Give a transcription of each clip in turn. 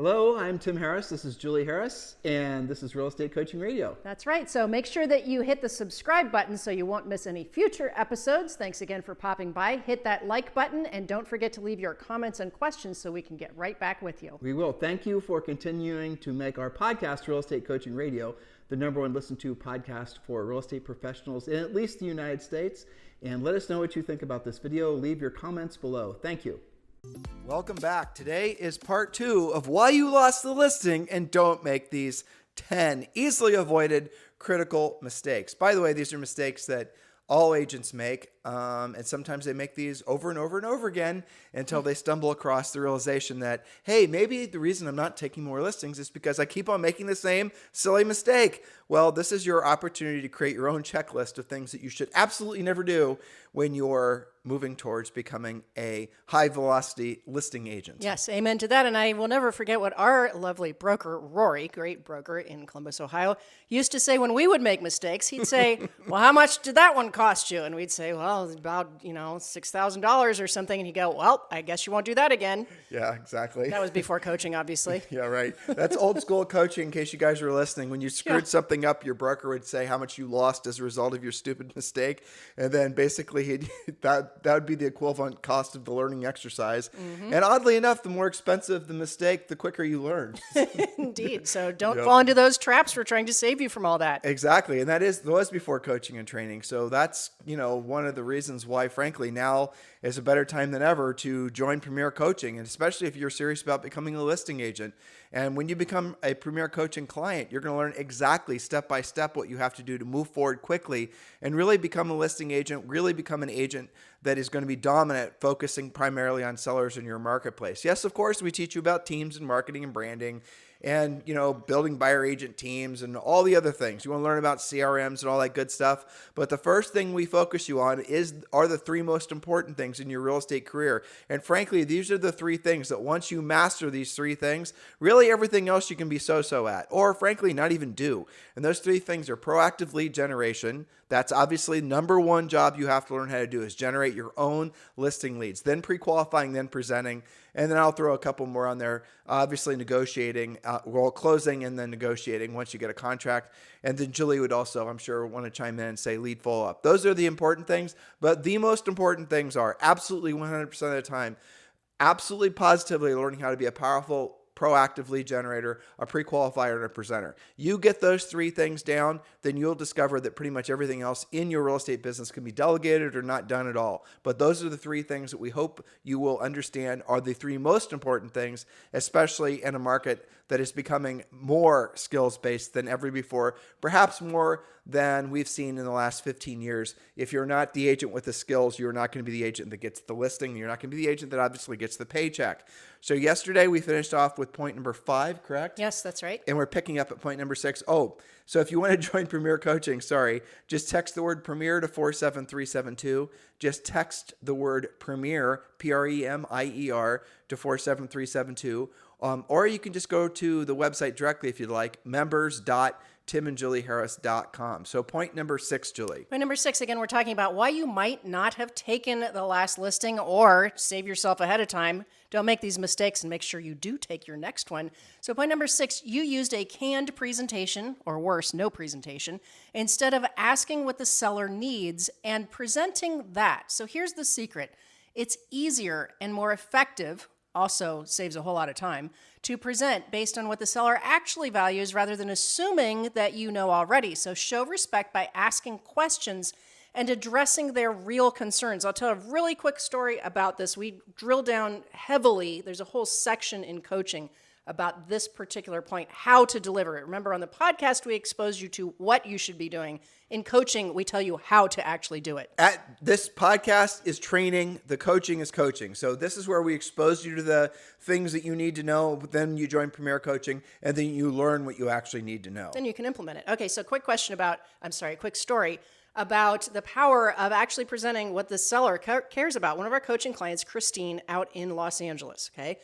Hello, I'm Tim Harris. This is Julie Harris, and this is Real Estate Coaching Radio. That's right. So make sure that you hit the subscribe button so you won't miss any future episodes. Thanks again for popping by. Hit that like button, and don't forget to leave your comments and questions so we can get right back with you. We will. Thank you for continuing to make our podcast, Real Estate Coaching Radio, the #1 listened to podcast for real estate professionals in at least the United States. And let us know what you think about this video. Leave your comments below. Thank you. Welcome back. Today is part 2 of why you lost the listing and don't make these 10 easily avoided critical mistakes. By the way, these are mistakes that all agents make, and sometimes they make these over and over and over again until they stumble across the realization that, hey, maybe the reason I'm not taking more listings is because I keep on making the same silly mistake. Well, this is your opportunity to create your own checklist of things that you should absolutely never do when you're moving towards becoming a high-velocity listing agent. Yes, amen to that. And I will never forget what our lovely broker, Rory, great broker in Columbus, Ohio, used to say when we would make mistakes. He'd say, well, how much did that one cost you? And we'd say, well, about, $6,000 or something. And he'd go, well, I guess you won't do that again. Yeah, exactly. That was before coaching, obviously. Yeah, right. That's old school coaching, in case you guys were listening. When you screwed something up, your broker would say how much you lost as a result of your stupid mistake. And then basically that would be the equivalent cost of the learning exercise. Mm-hmm. And oddly enough, the more expensive the mistake, the quicker you learn. Indeed. So don't fall into those traps. We're trying to save you from all that. Exactly. And that was before coaching and training. So that's, one of the reasons why, frankly, now is a better time than ever to join Premier Coaching, and especially if you're serious about becoming a listing agent. And when you become a Premier Coaching client, you're going to learn exactly step by step what you have to do to move forward quickly and really become a listing agent, really become an agent that is going to be dominant, focusing primarily on sellers in your marketplace. Yes, of course, we teach you about teams and marketing and branding and, building buyer agent teams and all the other things. You want to learn about CRMs and all that good stuff. But the first thing we focus you on are the 3 most important things in your real estate career. And frankly, these are the 3 things that once you master these 3 things, really everything else you can be so-so at, or frankly, not even do. And those 3 things are proactive lead generation. That's obviously number 1 job you have to learn how to do is generate your own listing leads, then pre-qualifying, then presenting. And then I'll throw a couple more on there. Obviously negotiating, closing and then negotiating once you get a contract. And then Julie would also, I'm sure, want to chime in and say lead follow-up. Those are the important things. But the most important things are absolutely 100% of the time, absolutely positively learning how to be a powerful proactive lead generator, a pre-qualifier, and a presenter. You get those 3 things down, then you'll discover that pretty much everything else in your real estate business can be delegated or not done at all. But those are the 3 things that we hope you will understand are the 3 most important things, especially in a market that is becoming more skills-based than ever before, perhaps more than we've seen in the last 15 years. If you're not the agent with the skills, you're not going to be the agent that gets the listing. You're not going to be the agent that obviously gets the paycheck. So yesterday we finished off with point number 5, correct? Yes, that's right. And we're picking up at point number 6. Oh, so if you want to join Premier Coaching, just text the word Premier to 47372. Just text the word Premier, Premier, to 47372. Or you can just go to the website directly if you'd like, members.timandjulieharris.com. So point number 6, Julie. Point number 6, again, we're talking about why you might not have taken the last listing or save yourself ahead of time. Don't make these mistakes and make sure you do take your next one. So point number 6, you used a canned presentation, or worse, no presentation, instead of asking what the seller needs and presenting that. So here's the secret. It's easier and more effective, also saves a whole lot of time, to present based on what the seller actually values rather than assuming that you know already. So show respect by asking questions and addressing their real concerns. I'll tell a really quick story about this. We drill down heavily. There's a whole section in coaching about this particular point, how to deliver it. Remember, on the podcast, we expose you to what you should be doing. In coaching, we tell you how to actually do it. This podcast is training. The coaching is coaching. So this is where we expose you to the things that you need to know. Then you join Premier Coaching, and then you learn what you actually need to know. Then you can implement it. Okay, so quick story about the power of actually presenting what the seller cares about. One of our coaching clients, Christine, out in Los Angeles, okay?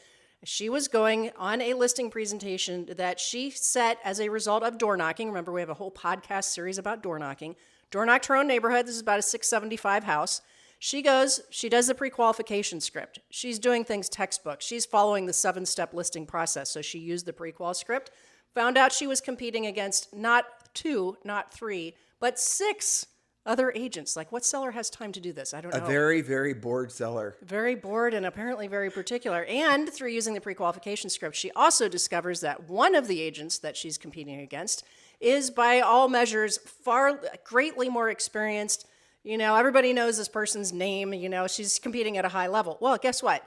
She was going on a listing presentation that she set as a result of door knocking. Remember, we have a whole podcast series about door knocking. Door knocked her own neighborhood. This is about a 675 house. She does the pre-qualification script. She's doing things textbook. She's following the 7-step listing process. So she used the pre-qual script, found out she was competing against not 2, not 3, but 6 other agents. Like, what seller has time to do this? I don't know. A very, very bored seller. Very bored and apparently very particular. And through using the pre-qualification script, she also discovers that one of the agents that she's competing against is, by all measures, greatly more experienced. You know, everybody knows this person's name. You know, she's competing at a high level. Well, guess what?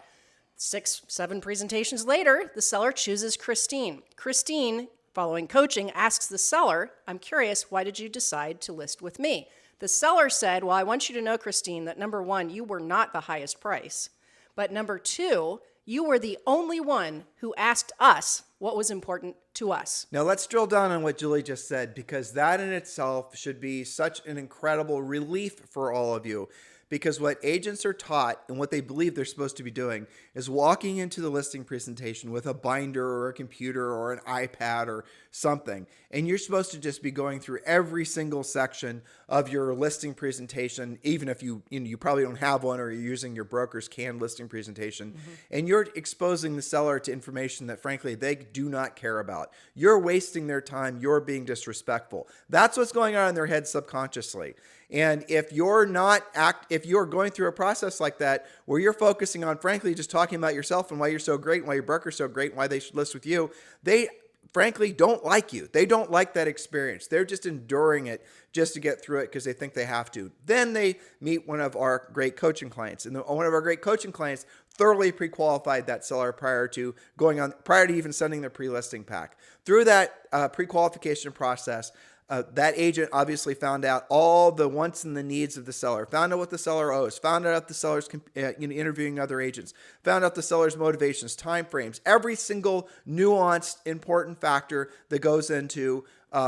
6, 7 presentations later, the seller chooses Christine. Christine, following coaching, asks the seller, I'm curious, why did you decide to list with me? The seller said, well, I want you to know, Christine, that number 1, you were not the highest price. But number 2, you were the only one who asked us what was important to us. Now let's drill down on what Julie just said, because that in itself should be such an incredible relief for all of you. Because what agents are taught and what they believe they're supposed to be doing is walking into the listing presentation with a binder or a computer or an iPad or something. And you're supposed to just be going through every single section of your listing presentation, even if you probably don't have one or you're using your broker's canned listing presentation. Mm-hmm. And you're exposing the seller to information that, frankly, they do not care about. You're wasting their time. You're being disrespectful. That's what's going on in their head subconsciously. And if you're going through a process like that, where you're focusing on, frankly, just talking about yourself and why you're so great, and why your broker's so great, and why they should list with you, they frankly don't like you. They don't like that experience. They're just enduring it just to get through it because they think they have to. Then they meet one of our great coaching clients, and one of our great coaching clients thoroughly pre-qualified that seller prior to even sending their pre-listing pack. Through that pre-qualification process, that agent obviously found out all the wants and the needs of the seller, found out what the seller owes, found out the seller's interviewing other agents, found out the seller's motivations, time frames, every single nuanced, important factor that goes into,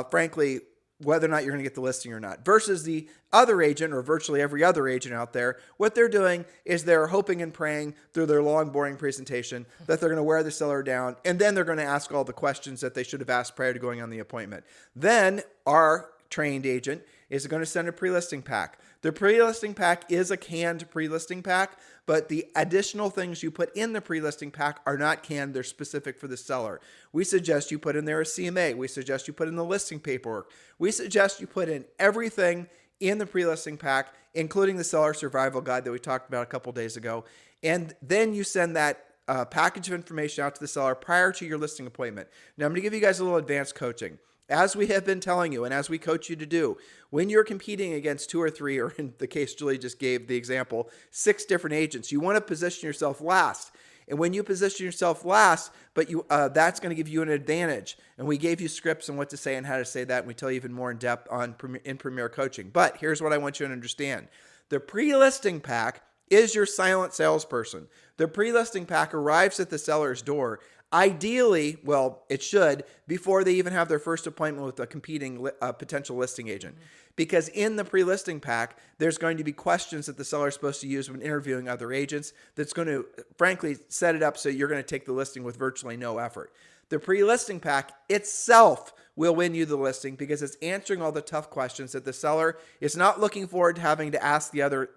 frankly, whether or not you're going to get the listing or not. Versus the other agent, or virtually every other agent out there, what they're doing is they're hoping and praying through their long, boring presentation that they're going to wear the seller down, and then they're going to ask all the questions that they should have asked prior to going on the appointment. Then our trained agent is going to send a pre-listing pack. The pre-listing pack is a canned pre-listing pack, but the additional things you put in the pre-listing pack are not canned. They're specific for the seller. We suggest you put in there a CMA. We suggest you put in the listing paperwork. We suggest you put in everything in the pre-listing pack, including the seller survival guide that we talked about a couple days ago. And then you send that package of information out to the seller prior to your listing appointment. Now, I'm going to give you guys a little advanced coaching. As we have been telling you, and as we coach you to do, when you're competing against 2 or 3, or in the case Julie just gave the example, 6 different agents, you want to position yourself last. And when you position yourself last, but that's going to give you an advantage. And we gave you scripts on what to say and how to say that, and we tell you even more in depth in Premier Coaching. But here's what I want you to understand. The pre-listing pack is your silent salesperson. The pre-listing pack arrives at the seller's door. Ideally, well, it should, before they even have their first appointment with a competing potential listing agent. Because in the pre-listing pack, there's going to be questions that the seller is supposed to use when interviewing other agents that's going to, frankly, set it up so you're going to take the listing with virtually no effort. The pre-listing pack itself will win you the listing because it's answering all the tough questions that the seller is not looking forward to having to ask the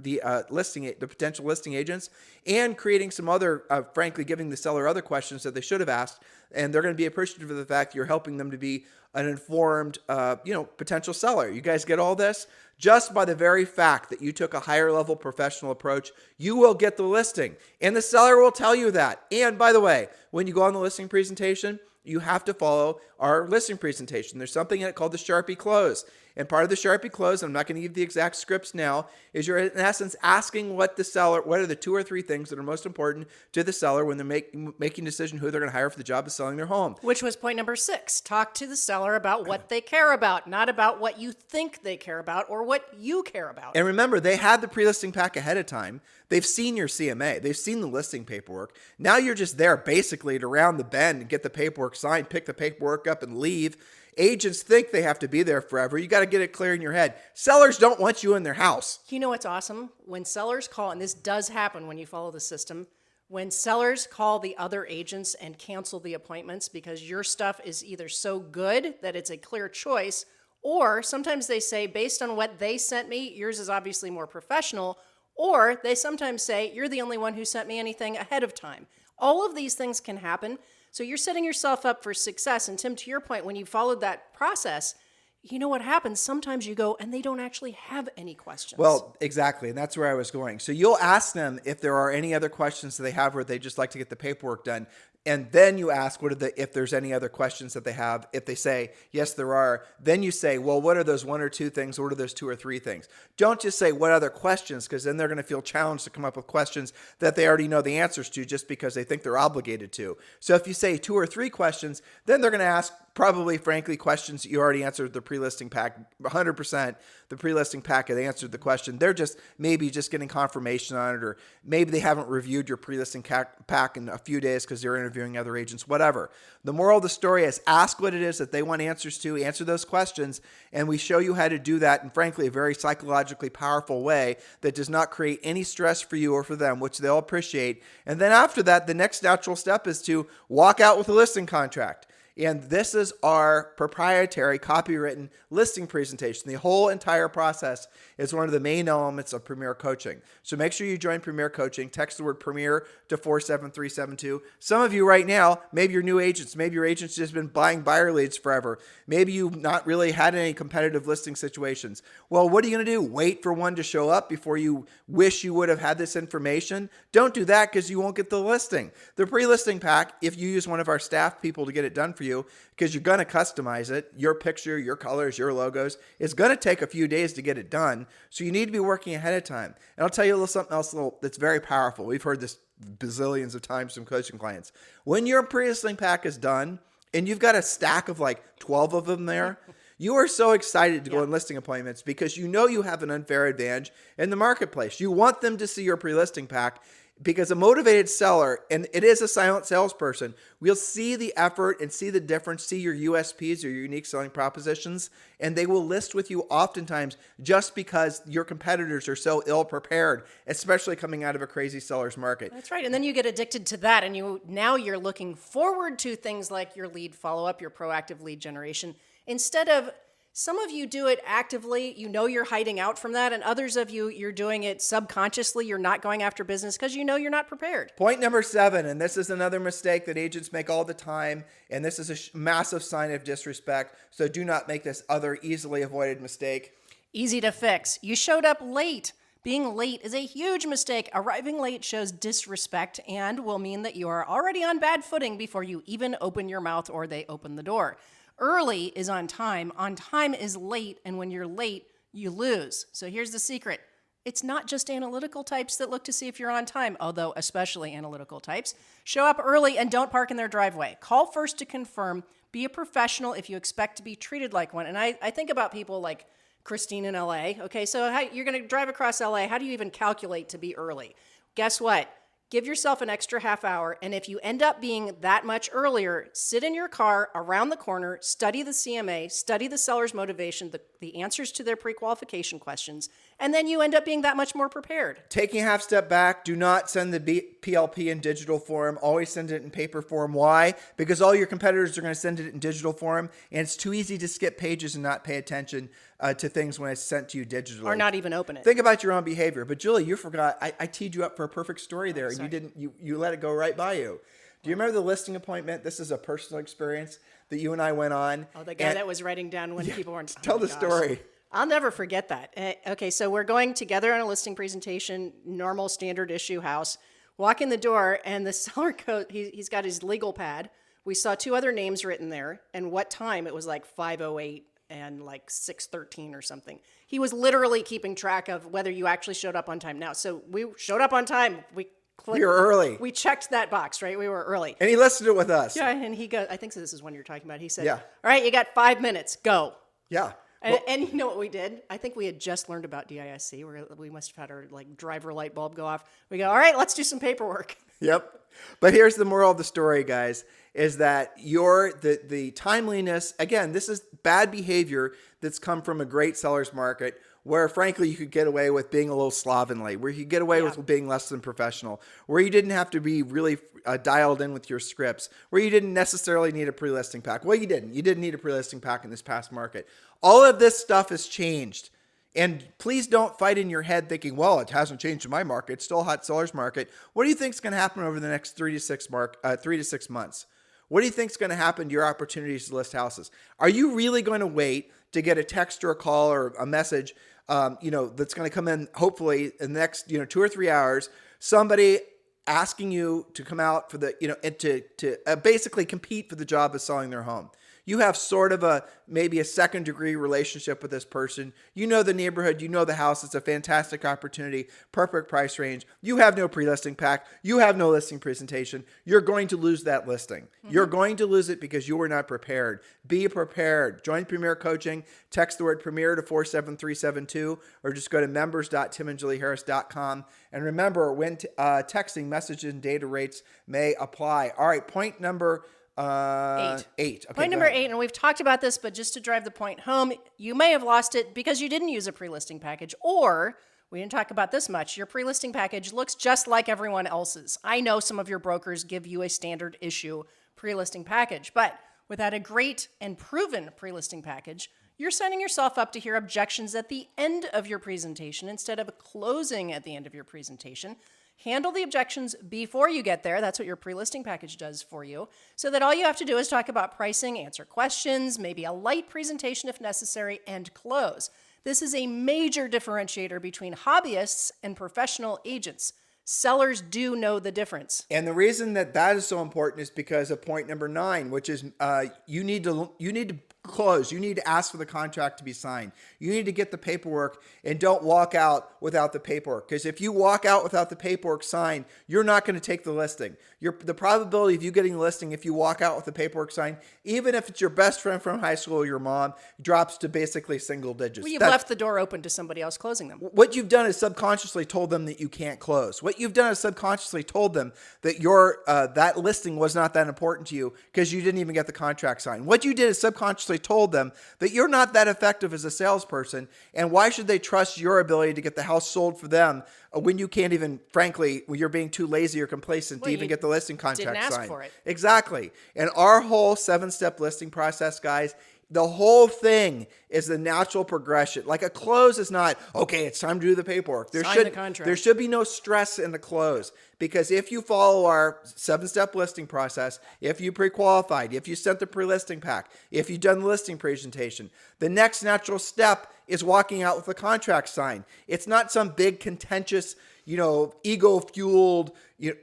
potential listing agents, and creating some other, frankly, giving the seller other questions that they should have asked. And they're going to be appreciative of the fact that you're helping them to be an informed, potential seller. You guys get all this? Just by the very fact that you took a higher level professional approach, you will get the listing. And the seller will tell you that. And by the way, when you go on the listing presentation, you have to follow our listing presentation. There's something in it called the Sharpie Close. And part of the Sharpie Close, I'm not going to give the exact scripts now, is you're in essence asking what are the 2 or 3 things that are most important to the seller when they're making a decision who they're going to hire for the job of selling their home. Which was point number 6. Talk to the seller about what they care about, not about what you think they care about or what you care about. And remember, they had the pre-listing pack ahead of time. They've seen your CMA. They've seen the listing paperwork. Now you're just there basically to round the bend and get the paperwork signed, pick the paperwork up and leave. Agents think they have to be there forever. You got to get it clear in your head. Sellers don't want you in their house. You know what's awesome? When sellers call, and this does happen when you follow the system, when sellers call the other agents and cancel the appointments because your stuff is either so good that it's a clear choice, or sometimes they say, based on what they sent me, yours is obviously more professional, Or they sometimes say, you're the only one who sent me anything ahead of time. All of these things can happen. So you're setting yourself up for success. And Tim, to your point, when you followed that process, you know what happens? Sometimes you go and they don't actually have any questions. Well, exactly. And that's where I was going. So you'll ask them if there are any other questions that they have, or they just like to get the paperwork done. And then you ask if there's any other questions that they have. If they say, yes, there are, then you say, well, what are those one or two things? What are those two or three things? Don't just say, what other questions? Because then they're going to feel challenged to come up with questions that they already know the answers to just because they think they're obligated to. So if you say two or three questions, then they're going to ask probably, frankly, questions that you already answered the pre-listing pack. 100% the pre-listing packet answered the question. They're just maybe just getting confirmation on it, or maybe they haven't reviewed your pre-listing pack in a few days because they're interviewing other agents, whatever. The moral of the story is ask what it is that they want answers to, answer those questions, and we show you how to do that in, frankly, a very psychologically powerful way that does not create any stress for you or for them, which they'll appreciate. And then after that, the next natural step is to walk out with a listing contract. And this is our proprietary copywritten listing presentation. The whole entire process is one of the main elements of Premier Coaching. So make sure you join Premier Coaching. Text the word Premier to 47372. Some of you right now, maybe you're new agents. Maybe your agent's just been buying buyer leads forever. Maybe you've not really had any competitive listing situations. Well, what are you going to do? Wait for one to show up before you wish you would have had this information? Don't do that, because you won't get the listing. The pre-listing pack, if you use one of our staff people to get it done for you, because you're going to customize it, your picture, your colors, your logos, it's going to take a few days to get it done. So you need to be working ahead of time. And I'll tell you a little something else that's very powerful. We've heard this bazillions of times from coaching clients. When your pre-listing pack is done and you've got a stack of like 12 of them there, you are so excited to go on listing appointments because you know you have an unfair advantage in the marketplace. You want them to see your pre-listing pack, because a motivated seller, and it is a silent salesperson, will see the effort and see the difference, see your USPs or your unique selling propositions, and they will list with you oftentimes just because your competitors are so ill prepared, especially coming out of a crazy seller's market. That's right. And then you get addicted to that, and now you're looking forward to things like your lead follow-up, your proactive lead generation, instead of some of you do it actively, you know you're hiding out from that, and others of you, you're doing it subconsciously, you're not going after business because you know you're not prepared. Point number 7, and this is another mistake that agents make all the time, and this is a massive sign of disrespect, so do not make this other easily avoided mistake. Easy to fix. You showed up late. Being late is a huge mistake. Arriving late shows disrespect and will mean that you are already on bad footing before you even open your mouth or they open the door. Early is on time is late, and when you're late, you lose. So here's the secret. It's not just analytical types that look to see if you're on time, although especially analytical types. Show up early and don't park in their driveway. Call first to confirm. Be a professional if you expect to be treated like one. And I think about people like Christine in LA. Okay, so you're going to drive across LA. How do you even calculate to be early? Guess what? Give yourself an extra half hour, and if you end up being that much earlier, sit in your car around the corner, study the CMA, study the seller's motivation, the answers to their pre-qualification questions, and then you end up being that much more prepared. Taking a half step back, do not send the PLP in digital form. Always send it in paper form. Why? Because all your competitors are going to send it in digital form, and it's too easy to skip pages and not pay attention to things when it's sent to you digitally. Or not even open it. Think about your own behavior. But Julie, you forgot. I teed you up for a perfect story there, and you didn't. You let it go right by you. Do you remember the listing appointment? This is a personal experience that you and I went on. Oh, the guy that was writing down when people weren't. Tell the story. I'll never forget that. Okay, so we're going together on a listing presentation, normal standard issue house. Walk in the door, and the seller goes, he's got his legal pad. We saw 2 other names written there, and what time? It was like 5:08 and like 6:13 or something. He was literally keeping track of whether you actually showed up on time. Now, so we showed up on time. We were early. We checked that box, right? We were early. And he listed it with us. Yeah, and he goes, I think this is one you're talking about. He said, yeah. All right, you got 5 minutes. Go. Yeah. And you know what we did? I think we had just learned about DISC. We must have had our driver light bulb go off. We go, all right, let's do some paperwork. Yep. But here's the moral of the story, guys, is that the timeliness, again, this is bad behavior that's come from a great seller's market where, frankly, you could get away with being a little slovenly, where you could get away with being less than professional, where you didn't have to be really dialed in with your scripts, where you didn't necessarily need a pre-listing pack. Well, you didn't. You didn't need a pre-listing pack in this past market. All of this stuff has changed. And please don't fight in your head thinking, well, it hasn't changed in my market. It's still a hot seller's market. What do you think is going to happen over the next 3 to 6 months? What do you think is going to happen to your opportunities to list houses? Are you really going to wait to get a text or a call or a message, that's going to come in hopefully in the next, 2 or 3 hours, somebody asking you to come out for the, and to basically compete for the job of selling their home? You have sort of maybe a second degree relationship with this person. You know the neighborhood, you know the house. It's a fantastic opportunity, perfect price range. You have no pre-listing pack. You have no listing presentation. You're going to lose that listing. You're going to lose it because you were not prepared. Be prepared. Join Premier Coaching. Text the word Premier to 47372 or just go to members.timandjulieharris.com. And remember, when texting, messages and data rates may apply. All right, point number 8. Okay, point number 8, and we've talked about this, but just to drive the point home, you may have lost it because you didn't use a pre-listing package, or we didn't talk about this much. Your pre-listing package looks just like everyone else's. I know some of your brokers give you a standard issue pre-listing package, but without a great and proven pre-listing package, you're setting yourself up to hear objections at the end of your presentation instead of closing at the end of your presentation. Handle the objections before you get there. That's what your pre-listing package does for you. So that all you have to do is talk about pricing, answer questions, maybe a light presentation if necessary, and close. This is a major differentiator between hobbyists and professional agents. Sellers do know the difference. And the reason that is so important is because of point number 9, which is you need to close. You need to ask for the contract to be signed. You need to get the paperwork, and don't walk out without the paperwork. Because if you walk out without the paperwork signed, you're not going to take the listing. The probability of you getting the listing if you walk out with the paperwork signed, even if it's your best friend from high school or your mom, drops to basically single digits. Well, you've left the door open to somebody else closing them. What you've done is subconsciously told them that you can't close. What you've done is subconsciously told them that that listing was not that important to you because you didn't even get the contract signed. What you did is subconsciously told them that you're not that effective as a salesperson, and why should they trust your ability to get the house sold for them when you can't even, frankly, when you're being too lazy or complacent to even get the listing contract signed. Didn't ask for it. Exactly. And our whole 7-step listing process, guys, the whole thing is the natural progression. Like a close is not, okay, it's time to do the paperwork. Sign the contract. There should be no stress in the close, because if you follow our 7-step listing process, if you pre-qualified, if you sent the pre-listing pack, if you've done the listing presentation, the next natural step is walking out with the contract signed. It's not some big contentious, ego-fueled,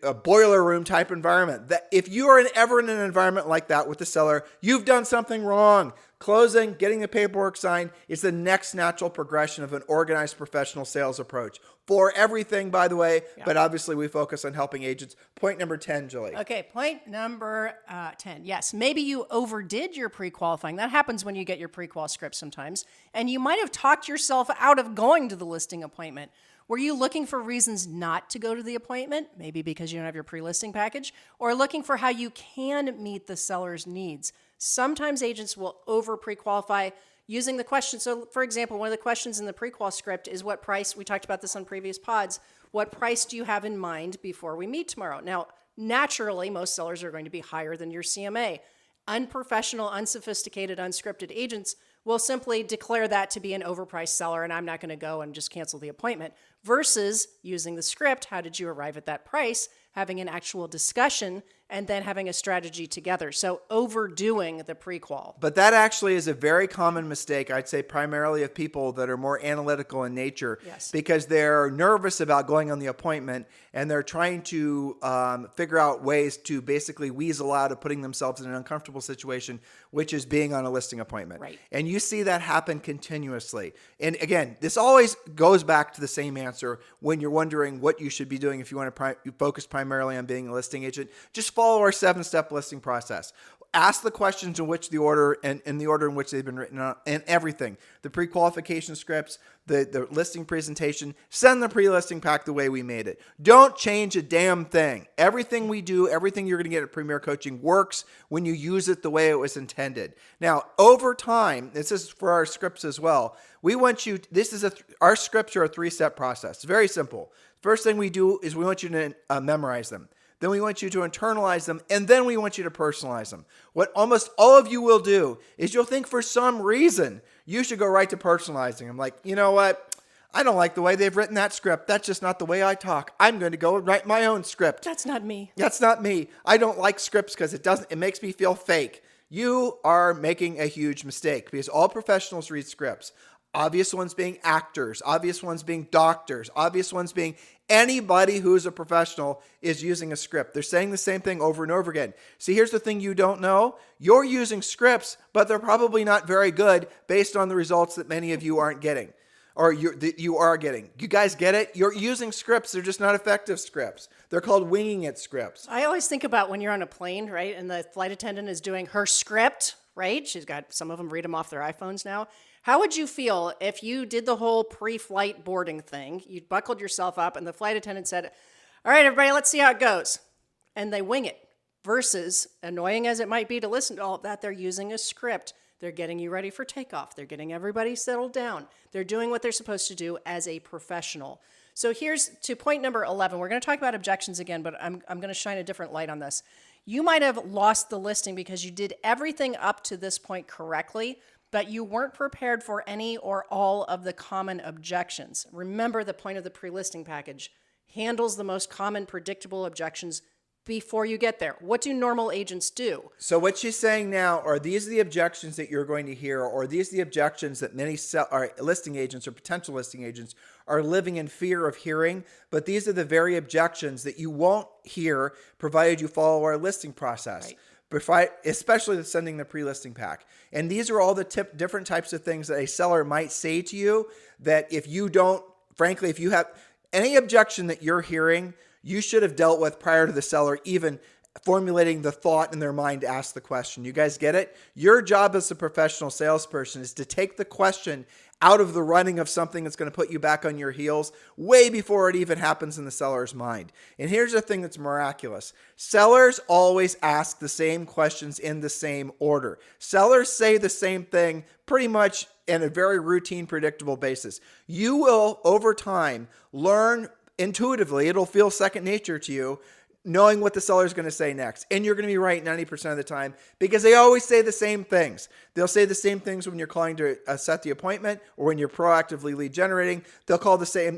a boiler room type environment. That if you are ever in an environment like that with the seller, you've done something wrong. Closing, getting the paperwork signed is the next natural progression of an organized professional sales approach for everything, by the way. Yeah. But obviously we focus on helping agents. Point number 10, Julie. Okay, point number 10. Yes, maybe you overdid your pre-qualifying. That happens when you get your pre-qual script sometimes. And you might have talked yourself out of going to the listing appointment. Were you looking for reasons not to go to the appointment? Maybe because you don't have your pre-listing package, or looking for how you can meet the seller's needs. Sometimes agents will over pre-qualify using the question. So for example, one of the questions in the pre-qual script is what price, we talked about this on previous pods, what price do you have in mind before we meet tomorrow? Now, naturally, most sellers are going to be higher than your CMA. Unprofessional, unsophisticated, unscripted agents will simply declare that to be an overpriced seller and I'm not going to go and just cancel the appointment, versus using the script, how did you arrive at that price, having an actual discussion, and then having a strategy together. So overdoing the pre-qual. But that actually is a very common mistake, I'd say primarily of people that are more analytical in nature. Yes. Because they're nervous about going on the appointment and they're trying to figure out ways to basically weasel out of putting themselves in an uncomfortable situation, which is being on a listing appointment. Right. And you see that happen continuously. And again, this always goes back to the same answer when you're wondering what you should be doing if you want to focus primarily on being a listing agent. Just follow our 7-step listing process. Ask the questions in which the order and in the order in which they've been written out, and everything. The pre-qualification scripts, the listing presentation, send the pre-listing pack the way we made it. Don't change a damn thing. Everything we do, everything you're going to get at Premier Coaching works when you use it the way it was intended. Now, over time, this is for our scripts as well. We want you, our scripts are a 3-step process. It's very simple. First thing we do is we want you to memorize them. then we want you to internalize them, and then we want you to personalize them. What almost all of you will do is you'll think for some reason you should go right to personalizing them. Like, you know what? I don't like the way they've written that script. That's just not the way I talk. I'm going to go and write my own script. That's not me. That's not me. I don't like scripts because it makes me feel fake. You are making a huge mistake because all professionals read scripts. Obvious ones being actors, obvious ones being doctors, obvious ones being anybody who's a professional is using a script. They're saying the same thing over and over again. See, here's the thing you don't know. You're using scripts, but they're probably not very good based on the results that many of you aren't getting. Or you are getting. You guys get it? You're using scripts. They're just not effective scripts. They're called winging it scripts. I always think about when you're on a plane, right? And the flight attendant is doing her script, right? She's got, some of them read them off their iPhones now. How would you feel if you did the whole pre-flight boarding thing? You buckled yourself up and the flight attendant said, all right, everybody, let's see how it goes. And they wing it. Versus, annoying as it might be to listen to all of that, they're using a script. They're getting you ready for takeoff. They're getting everybody settled down. They're doing what they're supposed to do as a professional. So here's to point number 11. We're going to talk about objections again, but I'm going to shine a different light on this. You might have lost the listing because you did everything up to this point correctly, but you weren't prepared for any or all of the common objections. Remember, the point of the pre-listing package handles the most common predictable objections before you get there. What do normal agents do? So what she's saying now are these are the objections that you're going to hear, or these are the objections that many listing agents or potential listing agents are living in fear of hearing, but these are the very objections that you won't hear provided you follow our listing process. Right. Especially sending the pre-listing pack. And these are all the different types of things that a seller might say to you that if you don't, frankly, if you have any objection that you're hearing, you should have dealt with prior to the seller even formulating the thought in their mind to ask the question. You guys get it? Your job as a professional salesperson is to take the question out of the running of something that's going to put you back on your heels way before it even happens in the seller's mind. And here's the thing that's miraculous. Sellers always ask the same questions in the same order. Sellers say the same thing pretty much in a very routine, predictable basis. You will, over time, learn intuitively, it'll feel second nature to you, knowing what the seller is going to say next. And you're going to be right 90% of the time because they always say the same things. They'll say the same things when you're calling to set the appointment or when you're proactively lead generating. They'll say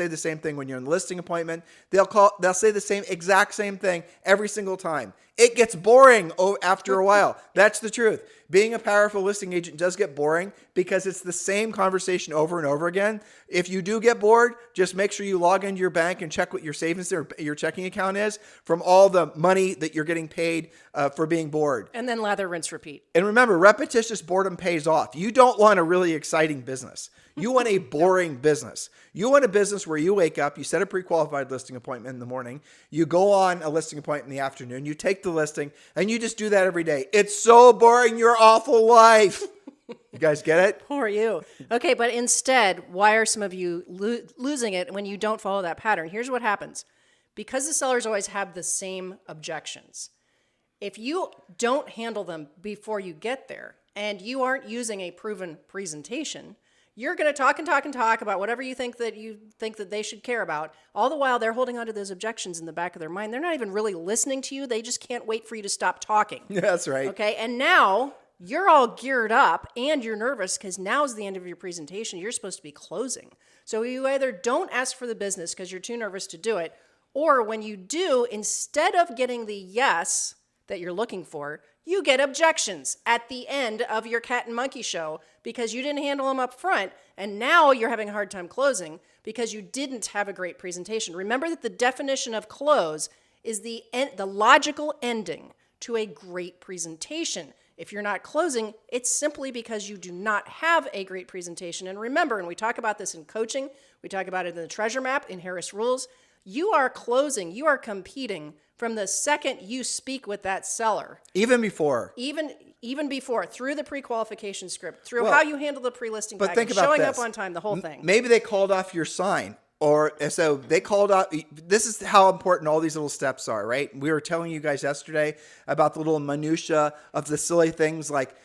the same thing when you're in the listing appointment. They'll say the exact same thing every single time. It gets boring after a while. That's the truth. Being a powerful listing agent does get boring because it's the same conversation over and over again. If you do get bored, just make sure you log into your bank and check what your savings or your checking account is from all the money that you're getting paid for being bored. And then lather, rinse, repeat. And remember, repetitious boredom pays off. You don't want a really exciting business. You want a boring business. You want a business where you wake up, you set a pre-qualified listing appointment in the morning, you go on a listing appointment in the afternoon, you take the listing, and you just do that every day. It's so boring, your awful life. You guys get it? Poor you. Okay, but instead, why are some of you losing it when you don't follow that pattern? Here's what happens. Because the sellers always have the same objections, if you don't handle them before you get there and you aren't using a proven presentation, you're going to talk and talk and talk about whatever you think that they should care about. All the while, they're holding on to those objections in the back of their mind. They're not even really listening to you. They just can't wait for you to stop talking. Yeah, that's right. Okay, and now you're all geared up and you're nervous because now's the end of your presentation. You're supposed to be closing. So you either don't ask for the business because you're too nervous to do it, or when you do, instead of getting the yes that you're looking for, you get objections at the end of your cat and monkey show because you didn't handle them up front, and now you're having a hard time closing because you didn't have a great presentation. Remember that the definition of close is the logical ending to a great presentation. If you're not closing, it's simply because you do not have a great presentation. And remember, and we talk about this in coaching, we talk about it in the treasure map, in Harris Rules, you are closing, you are competing from the second you speak with that seller. Even before. Even before, through the pre-qualification script, through how you handle the pre-listing package, think about showing this. up on time, the whole thing. Maybe they called off your sign. So they called out. This is how important all these little steps are, right? We were telling you guys yesterday about the little minutia of the silly things like,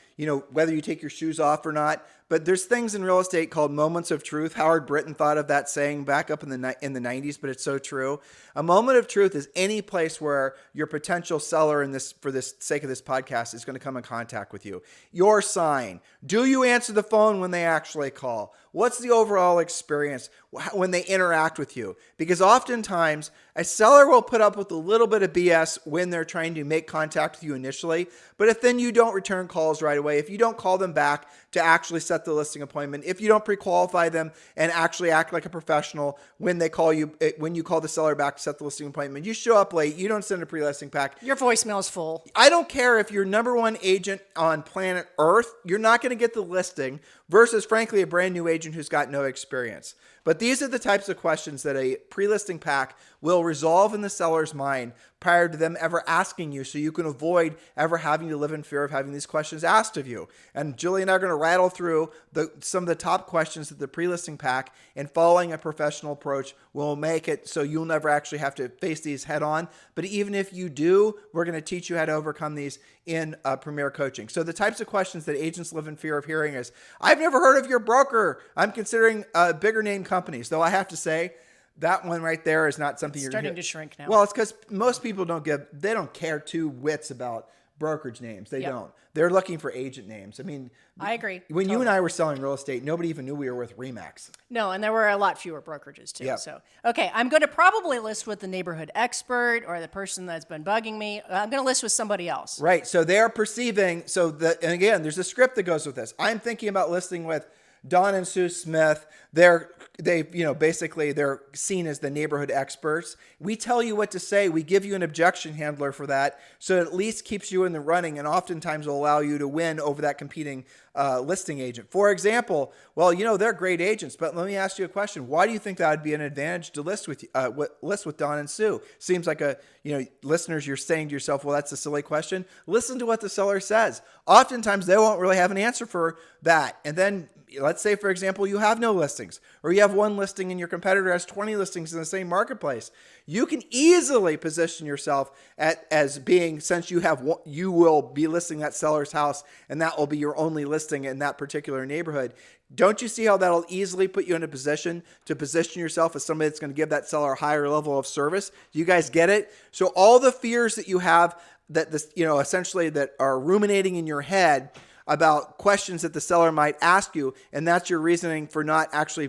whether you take your shoes off or not. but there's things in real estate called moments of truth. Howard Britton thought of that saying back up in the 90s, but it's so true. A moment of truth is any place where your potential seller for this sake of this podcast is going to come in contact with you. Your sign. Do you answer the phone when they actually call? What's the overall experience when they interact with you? Because oftentimes a seller will put up with a little bit of BS when they're trying to make contact with you initially. But if then you don't return calls right away, if you don't call them back to actually set the listing appointment, if you don't pre-qualify them and actually act like a professional when they call you, when you call the seller back to set the listing appointment, you show up late, you don't send a pre-listing pack. Your voicemail's full. I don't care if you're number one agent on planet Earth, you're not going to get the listing versus, frankly, a brand new agent who's got no experience. But these are the types of questions that a pre-listing pack will resolve in the seller's mind prior to them ever asking you, so you can avoid ever having to live in fear of having these questions asked of you. And Julie and I are going to rattle through some of the top questions that the pre-listing pack, and following a professional approach will make it so you'll never actually have to face these head on. But even if you do, we're going to teach you how to overcome these in Premier Coaching. So the types of questions that agents live in fear of hearing is, I've never heard of your broker. I'm considering bigger name companies. Though I have to say, that one right there is not something you're starting to shrink now. Well, it's because most people they don't care two wits about brokerage names. They don't. They're looking for agent names. I mean, I agree. When totally. you and I were selling real estate, nobody even knew we were with Remax. No, and there were a lot fewer brokerages too. Yep. So, okay, I'm going to probably list with the neighborhood expert or the person that's been bugging me. I'm going to list with somebody else. Right. So they're perceiving. And again, there's a script that goes with this. I'm thinking about listing with Don and Sue Smith. Basically they're seen as the neighborhood experts. We tell you what to say. We give you an objection handler for that, so it at least keeps you in the running, and oftentimes will allow you to win over that competing listing agent. For example, they're great agents, but let me ask you a question. Why do you think that would be an advantage to list with Don and Sue? Seems like listeners, you're saying to yourself, well, that's a silly question. Listen to what the seller says. Oftentimes they won't really have an answer for that. And then let's say, for example, you have no listings, or you have one listing and your competitor has 20 listings in the same marketplace. You can easily position yourself as being, since you will be listing that seller's house, and that will be your only listing in that particular neighborhood. Don't you see how that'll easily put you in a position to position yourself as somebody that's going to give that seller a higher level of service? Do you guys get it? So all the fears that you have essentially that are ruminating in your head about questions that the seller might ask you, and that's your reasoning for not actually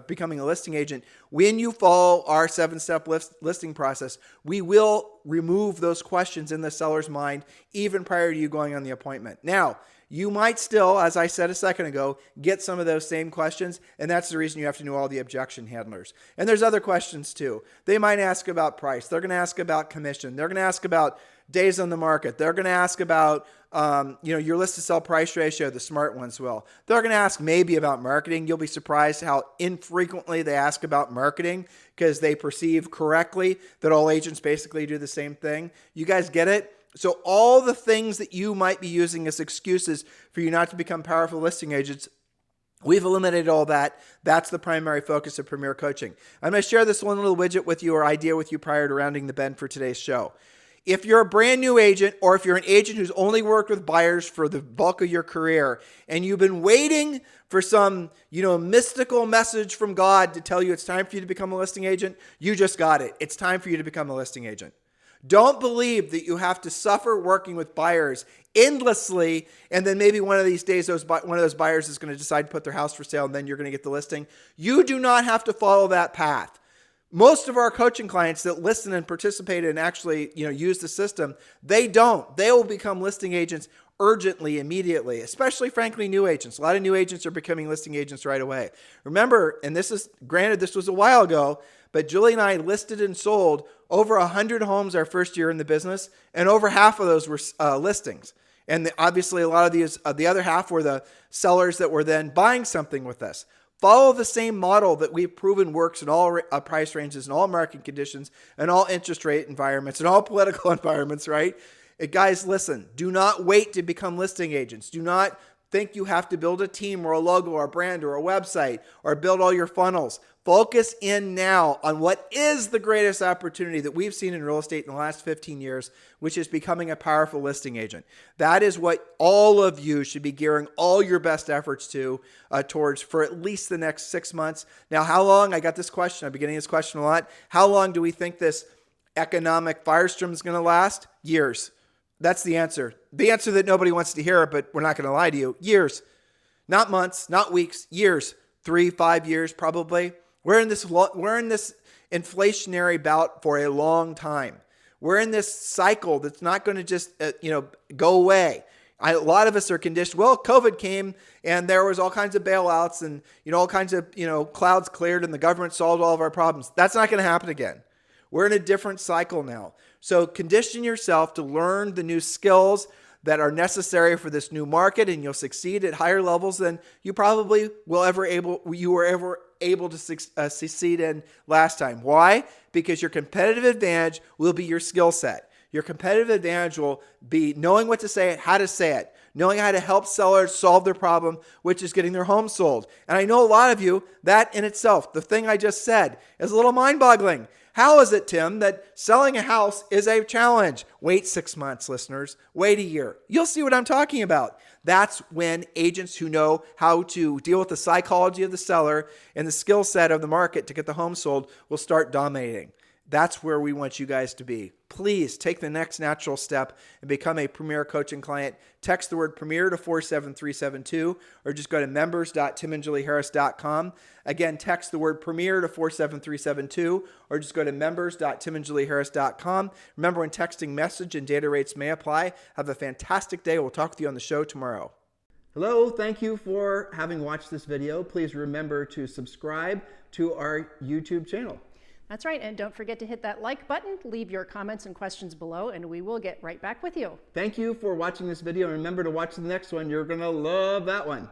becoming a listing agent. When you follow our 7-step listing process, we will remove those questions in the seller's mind even prior to you going on the appointment. Now, you might still, as I said a second ago, get some of those same questions, and that's the reason you have to know all the objection handlers. And there's other questions too. They might ask about price. They're going to ask about commission. They're going to ask about days on the market. They're going to ask about your list to sell price ratio. The smart ones will. They're going to ask maybe about marketing. You'll be surprised how infrequently they ask about marketing, because they perceive correctly that all agents basically do the same thing. You guys get it? So all the things that you might be using as excuses for you not to become powerful listing agents, we've eliminated all that. That's the primary focus of Premier Coaching. I'm going to share this one little widget with you, or idea with you, prior to rounding the bend for today's show. If you're a brand new agent, or if you're an agent who's only worked with buyers for the bulk of your career, and you've been waiting for some, mystical message from God to tell you it's time for you to become a listing agent, you just got it. It's time for you to become a listing agent. Don't believe that you have to suffer working with buyers endlessly, and then maybe one of these days one of those buyers is going to decide to put their house for sale, and then you're going to get the listing. You do not have to follow that path. Most of our coaching clients that listen and participate and actually, use the system, they don't. They will become listing agents urgently, immediately, especially, frankly, new agents. A lot of new agents are becoming listing agents right away. Remember, and this was a while ago, but Julie and I listed and sold over 100 homes our first year in the business, and over half of those were listings. And obviously, a lot of these, the other half were the sellers that were then buying something with us. Follow the same model that we've proven works in all price ranges, and all market conditions, and all interest rate environments, and all political environments, right? Guys, listen, do not wait to become listing agents. Do not think you have to build a team or a logo or a brand or a website or build all your funnels. Focus in now on what is the greatest opportunity that we've seen in real estate in the last 15 years, which is becoming a powerful listing agent. That is what all of you should be gearing all your best efforts towards for at least the next 6 months. Now, how long? I got this question. I've been getting this question a lot. How long do we think this economic firestorm is going to last? Years. That's the answer. The answer that nobody wants to hear, but we're not going to lie to you. Years. Not months, not weeks, years. 3-5 years probably. We're in this inflationary bout for a long time. We're in this cycle that's not going to just go away. A lot of us are conditioned. Well, COVID came and there was all kinds of bailouts and all kinds of clouds cleared and the government solved all of our problems. That's not going to happen again. We're in a different cycle now. So condition yourself to learn the new skills that are necessary for this new market, and you'll succeed at higher levels than you probably were ever able to succeed in last time. Why? Because your competitive advantage will be your skill set. Your competitive advantage will be knowing what to say, how to say it, knowing how to help sellers solve their problem, which is getting their home sold. And I know a lot of you, that in itself, the thing I just said, is a little mind-boggling. How is it, Tim, that selling a house is a challenge? Wait 6 months, listeners. Wait a year. You'll see what I'm talking about. That's when agents who know how to deal with the psychology of the seller and the skill set of the market to get the home sold will start dominating. That's where we want you guys to be. Please take the next natural step and become a Premier Coaching client. Text the word Premier to 47372 or just go to members.timandjulieharris.com. Again, text the word Premier to 47372 or just go to members.timandjulieharris.com. Remember, when texting, message and data rates may apply. Have a fantastic day. We'll talk with you on the show tomorrow. Hello, thank you for having watched this video. Please remember to subscribe to our YouTube channel. That's right, and don't forget to hit that like button, leave your comments and questions below, and we will get right back with you. Thank you for watching this video, and remember to watch the next one. You're going to love that one.